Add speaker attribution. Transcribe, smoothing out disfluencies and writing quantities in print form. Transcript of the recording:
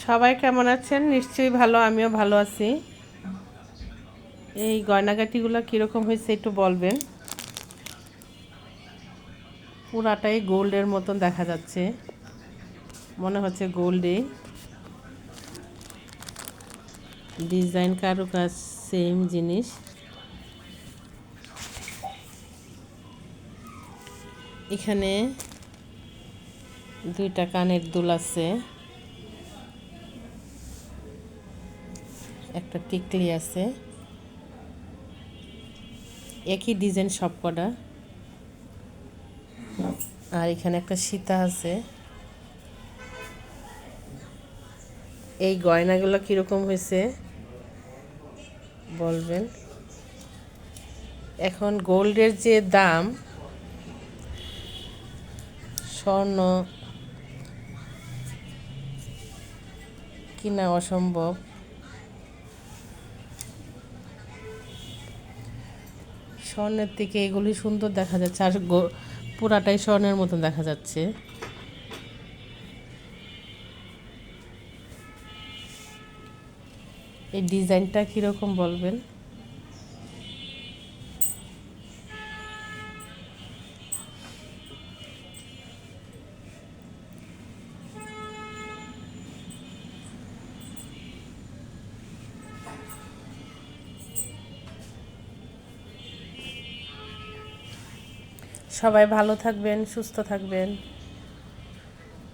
Speaker 1: সবাই কেমন আছেন? নিশ্চয়ই ভালো, আমিও ভালো আছি। এই গয়নাগাটিগুলো কীরকম হয়েছে একটু বলবেন। পুরাটাই গোল্ডের মতন দেখা যাচ্ছে, মনে হচ্ছে গোল্ডে। ডিজাইন কারুকাজ সেম জিনিস। এখানে দুইটা কানের দুল আছে, একটা টিকলি আছে, একই ডিজাইন সব কটা। আর এখানে একটা সীতা আছে। এই গয়নাগুলো কীরকম হয়েছে বলবেন। এখন গোল্ডের যে দাম, স্বর্ণ কিনা অসম্ভব। স্বর্ণের থেকে এগুলি সুন্দর দেখা যাচ্ছে, আর পুরাটাই স্বর্ণের মতন দেখা যাচ্ছে। এই ডিজাইনটা কীরকম বলবেন। সবাই ভালো থাকবেন, সুস্থ থাকবেন।